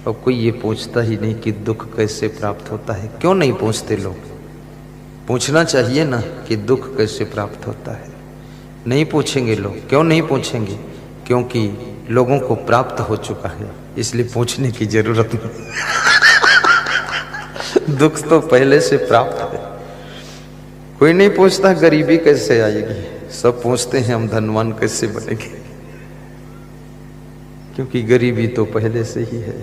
और कोई ये पूछता ही नहीं कि दुख कैसे प्राप्त होता है। क्यों नहीं पूछते लोग? पूछना चाहिए ना कि दुख कैसे प्राप्त होता है। नहीं पूछेंगे लोग। क्यों नहीं पूछेंगे? क्योंकि लोगों को प्राप्त हो चुका है, इसलिए पूछने की जरूरत नहीं। दुख तो पहले से प्राप्त है। कोई नहीं पूछता गरीबी कैसे आएगी, सब पूछते हैं हम धनवान कैसे बनेंगे, क्योंकि गरीबी तो पहले से ही है।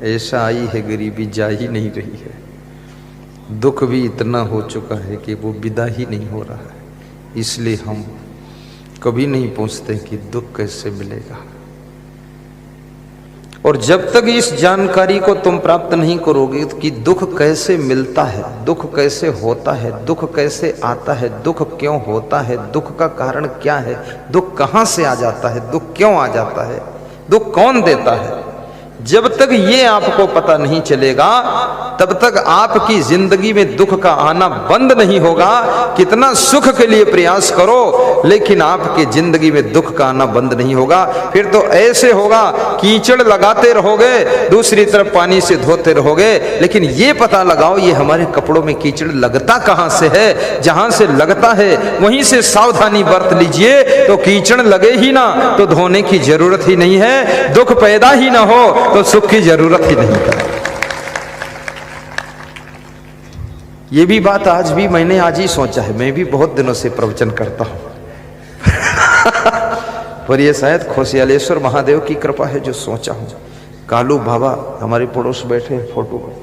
ऐसा आई है गरीबी, जा ही नहीं रही है। दुख भी इतना हो चुका है कि वो विदा ही नहीं हो रहा है, इसलिए हम कभी नहीं पूछते कि दुख कैसे मिलेगा। और जब तक इस जानकारी को तुम प्राप्त नहीं करोगे कि दुख कैसे मिलता है, दुख कैसे होता है, दुख कैसे आता है, दुख क्यों होता है, दुख का कारण क्या है, दुख कहां से आ जाता है, दुख क्यों आ जाता है, दुख कौन देता है, जब तक ये आपको पता नहीं चलेगा तब तक आपकी जिंदगी में दुख का आना बंद नहीं होगा। कितना सुख के लिए प्रयास करो, लेकिन आपके जिंदगी में दुख का आना बंद नहीं होगा। फिर तो ऐसे होगा, कीचड़ लगाते रहोगे, दूसरी तरफ पानी से धोते रहोगे, लेकिन ये पता लगाओ ये हमारे कपड़ों में कीचड़ लगता कहां से है। जहां से लगता है वहीं से सावधानी बरत लीजिए, तो कीचड़ लगे ही ना तो धोने की जरूरत ही नहीं है, दुख पैदा ही ना हो तो सुख की जरूरत ही नहीं है। ये भी बात मैंने आज ही सोचा है। मैं भी बहुत दिनों से प्रवचन करता हूं पर ये शायद खोसियालेश्वर महादेव की कृपा है जो सोचा हूं। कालू बाबा हमारे पड़ोस बैठे हैं फोटो में,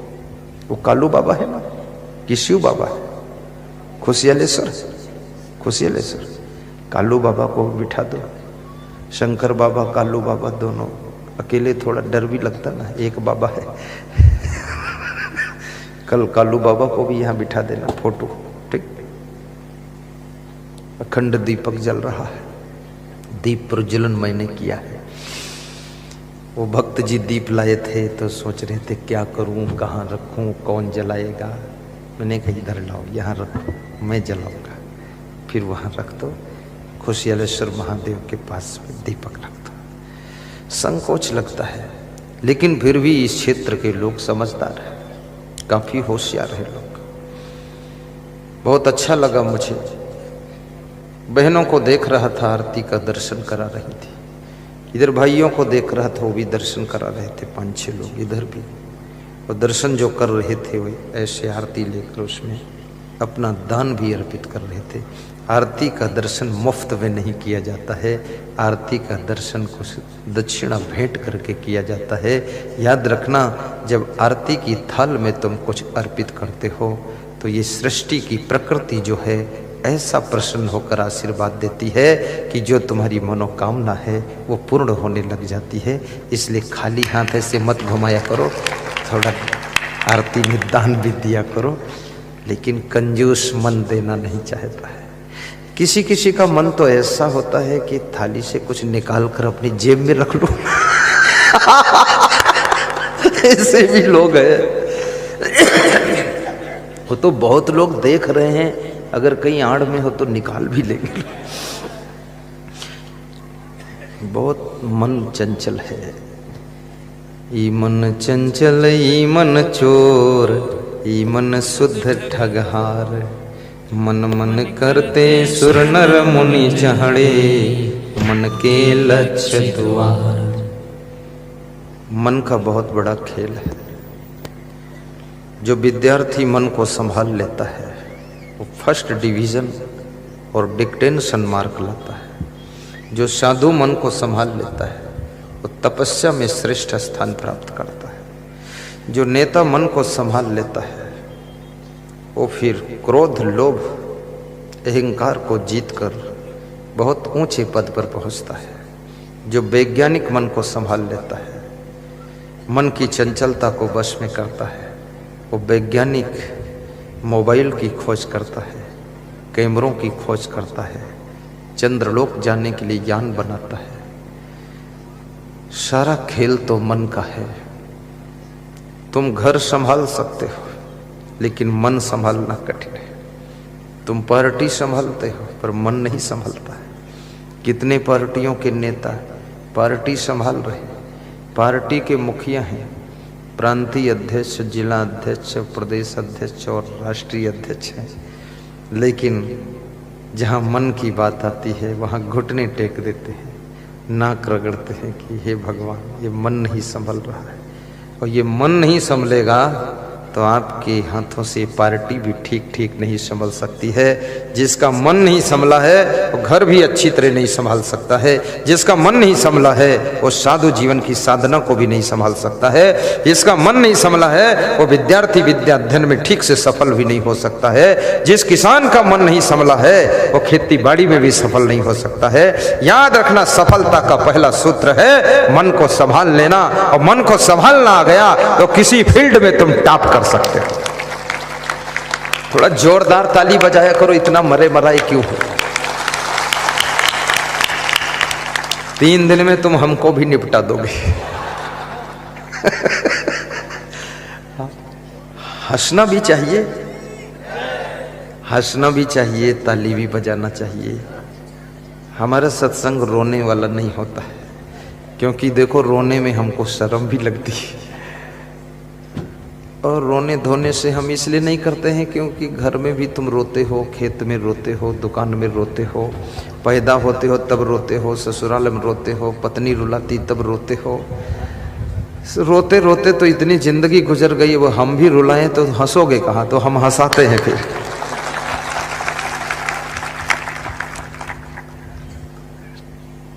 वो कालू बाबा है ना कि शिव बाबा है? खोसियालेश्वर कालू बाबा को बिठा दो। शंकर बाबा कालू बाबा दोनों अकेले थोड़ा डर भी लगता ना, एक बाबा है। कल कालू बाबा को भी यहां बिठा देना फोटो, ठीक। अखंड दीपक जल रहा है, दीप प्रज्वलन मैंने किया है। वो भक्त जी दीप लाए थे तो सोच रहे थे क्या करूं, कहाँ रखूं, कौन जलाएगा। मैंने कहा इधर लाओ, यहाँ रखो, मैं जलाऊंगा। फिर वहां रख दो, खोसियालेश्वर महादेव के पास में दीपक रख दो। संकोच लगता है, लेकिन फिर भी इस क्षेत्र के लोग समझदार हैं, काफी होशियार है लोग। बहुत अच्छा लगा मुझे, बहनों को देख रहा था आरती का दर्शन करा रही थी, इधर भाइयों को देख रहा था वो भी दर्शन करा रहे थे, 5-6 लोग इधर भी। और दर्शन जो कर रहे थे वे ऐसे आरती लेकर उसमें अपना दान भी अर्पित कर रहे थे। आरती का दर्शन मुफ्त में नहीं किया जाता है, आरती का दर्शन कुछ दक्षिणा भेंट करके किया जाता है। याद रखना, जब आरती की थाल में तुम कुछ अर्पित करते हो तो ये सृष्टि की प्रकृति जो है ऐसा प्रसन्न होकर आशीर्वाद देती है कि जो तुम्हारी मनोकामना है वो पूर्ण होने लग जाती है। इसलिए खाली हाथ ऐसे मत घुमाया करो, थोड़ा आरती में दान भी दिया करो, लेकिन कंजूस मन देना नहीं चाहता है। किसी किसी का मन तो ऐसा होता है कि थाली से कुछ निकाल कर अपनी जेब में रख लो। ऐसे भी लोग हैं। वो तो बहुत लोग देख रहे हैं, अगर कहीं आड़ में हो तो निकाल भी लेंगे। बहुत मन चंचल है। ई मन चंचल ई मन चोर, ई मन शुद्ध ठगहार, मन मन करते सुर नर मुनि चढ़े, मन के लक्ष्य द्वार। मन का बहुत बड़ा खेल है। जो विद्यार्थी मन को संभाल लेता है वो फर्स्ट डिवीजन और डिक्टेंशन मार्क लाता है। जो साधु मन को संभाल लेता है वो तपस्या में श्रेष्ठ स्थान प्राप्त करता है। जो नेता मन को संभाल लेता है वो फिर क्रोध, लोभ, अहंकार को जीतकर बहुत ऊंचे पद पर पहुंचता है। जो वैज्ञानिक मन को संभाल लेता है, मन की चंचलता को वश में करता है, वो वैज्ञानिक मोबाइल की खोज करता है, कैमरों की खोज करता है, चंद्रलोक जाने के लिए यान बनाता है। सारा खेल तो मन का है। तुम घर संभाल सकते हो लेकिन मन संभालना कठिन है। तुम पार्टी संभालते हो पर मन नहीं संभालता है। कितने पार्टियों के नेता पार्टी संभाल रहे, पार्टी के मुखिया हैं, प्रांतीय अध्यक्ष, जिला अध्यक्ष, प्रदेश अध्यक्ष और राष्ट्रीय अध्यक्ष हैं, लेकिन जहाँ मन की बात आती है वहाँ घुटने टेक देते हैं, नाक रगड़ते हैं कि हे भगवान, ये मन नहीं संभल रहा है। और ये मन नहीं संभलेगा तो आपके हाथों से पार्टी भी ठीक ठीक नहीं संभल सकती है। जिसका मन नहीं संभला है वो घर भी अच्छी तरह नहीं संभाल सकता है। जिसका मन नहीं संभला है वो साधु जीवन की साधना को भी नहीं संभाल सकता है। जिसका मन नहीं संभला है वो विद्यार्थी विद्या अध्ययन में ठीक से सफल भी नहीं हो सकता है। जिस किसान का मन नहीं संभला है वो खेती बाड़ी में भी सफल नहीं हो सकता है। याद रखना, सफलता का पहला सूत्र है मन को संभाल लेना, और मन को संभालना आ गया तो किसी फील्ड में तुम टॉप कर सकते हो। थोड़ा जोरदार ताली बजाया करो, इतना मरे मराए क्यों हो। 3 दिन में तुम हमको भी निपटा दोगे। हंसना भी चाहिए, हंसना भी चाहिए, ताली भी बजाना चाहिए। हमारा सत्संग रोने वाला नहीं होता है, क्योंकि देखो रोने में हमको शर्म भी लगती है। और रोने धोने से हम इसलिए नहीं करते हैं क्योंकि घर में भी तुम रोते हो, खेत में रोते हो, दुकान में रोते हो, पैदा होते हो तब रोते हो, ससुराल में रोते हो, पत्नी रुलाती तब रोते हो। रोते रोते तो इतनी जिंदगी गुजर गई, वो हम भी रुलाएं तो हंसोगे कहाँ, तो हम हंसाते हैं फिर।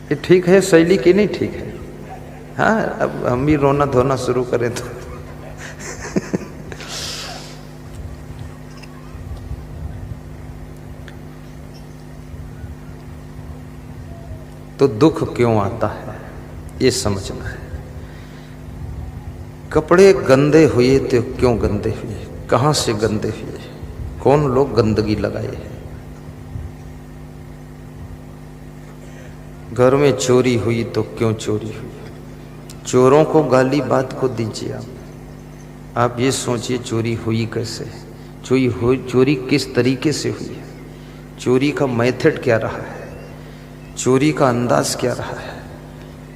ये ठीक है शैली की नहीं ठीक है? हाँ, अब हम भी रोना धोना शुरू करें तो दुख क्यों आता है ये समझना है। कपड़े गंदे हुए तो क्यों गंदे हुए, कहां से गंदे हुए, कौन लोग गंदगी लगाए हैं। घर में चोरी हुई तो क्यों चोरी हुई, चोरों को गाली बात को दीजिए। आप ये सोचिए चोरी हुई कैसे, चोरी किस तरीके से हुई है, चोरी का मेथड क्या रहा है, चोरी का अंदाज क्या रहा है,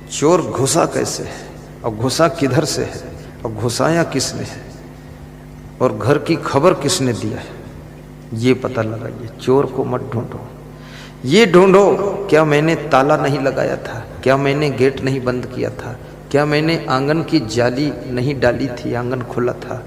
चोर घुसा कैसे है और घुसा किधर से है और घुसाया किसने है और घर की खबर किसने दिया है, ये पता लगाइए। चोर को मत ढूंढो, ये ढूंढो क्या मैंने ताला नहीं लगाया था, क्या मैंने गेट नहीं बंद किया था, क्या मैंने आंगन की जाली नहीं डाली थी, आंगन खुला था,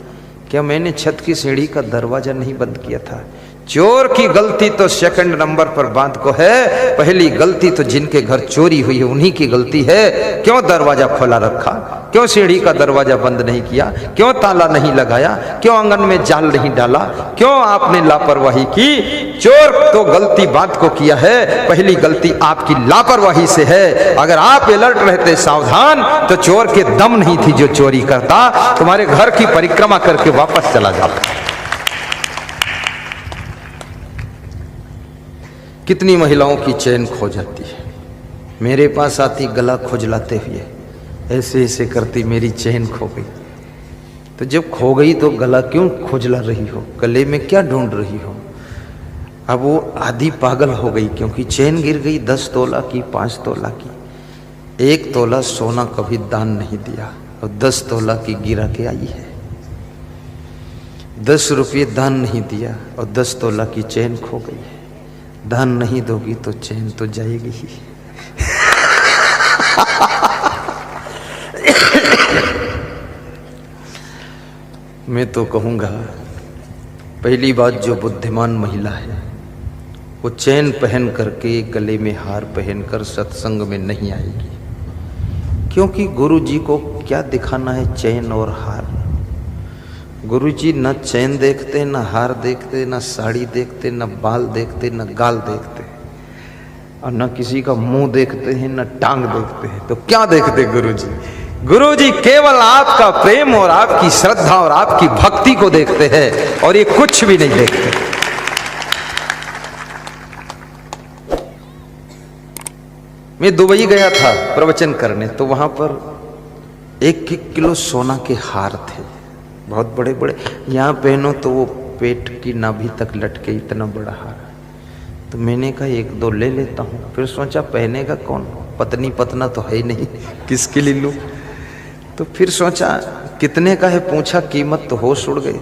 क्या मैंने छत की सीढ़ी का दरवाजा नहीं बंद किया था। चोर की गलती तो सेकंड नंबर पर बात को है, पहली गलती तो जिनके घर चोरी हुई है उन्हीं की गलती है। क्यों दरवाजा खोला रखा, क्यों सीढ़ी का दरवाजा बंद नहीं किया, क्यों ताला नहीं लगाया, क्यों आंगन में जाल नहीं डाला, क्यों आपने लापरवाही की। चोर तो गलती बात को किया है, पहली गलती आपकी लापरवाही से है। अगर आप अलर्ट रहते, सावधान, तो चोर के दम नहीं थी जो चोरी करता, तुम्हारे घर की परिक्रमा करके वापस चला जाता। कितनी महिलाओं की चैन खो जाती है, मेरे पास आती गला खुजलाते हुए, ऐसे ऐसे करती मेरी चैन खो गई। तो जब खो गई तो गला क्यों खुजला रही हो, गले में क्या ढूंढ रही हो। अब वो आधी पागल हो गई क्योंकि चैन गिर गई 10 तोला की, 5 तोला की। 1 तोला सोना कभी दान नहीं दिया और 10 तोला की गिरा के आई है। 10 रुपये दान नहीं दिया और 10 तोला की चैन खो गई है। दान नहीं दोगी तो चैन तो जाएगी ही। मैं तो कहूंगा पहली बात, जो बुद्धिमान महिला है वो चैन पहन करके, गले में हार पहनकर सत्संग में नहीं आएगी, क्योंकि गुरु जी को क्या दिखाना है चैन और हार। गुरु जी न चैन देखते, न हार देखते, न साड़ी देखते, न बाल देखते, न गाल देखते, और न किसी का मुंह देखते हैं, न टांग देखते हैं। तो क्या देखते गुरु जी? गुरु जी केवल आपका प्रेम और आपकी श्रद्धा और आपकी भक्ति को देखते हैं, और ये कुछ भी नहीं देखते। मैं दुबई गया था प्रवचन करने, तो वहां पर 1-1 किलो सोना के हार थे, बहुत बड़े बड़े। यहाँ पहनो तो वो पेट की नाभि तक लटके, इतना बड़ा हार। तो मैंने कहा 1-2 ले लेता हूँ। फिर सोचा पहनेगा कौन, पत्नी पतना तो है ही नहीं, किसके लिए लूँ। तो फिर सोचा कितने का है पूछा, कीमत तो होश उड़ गई।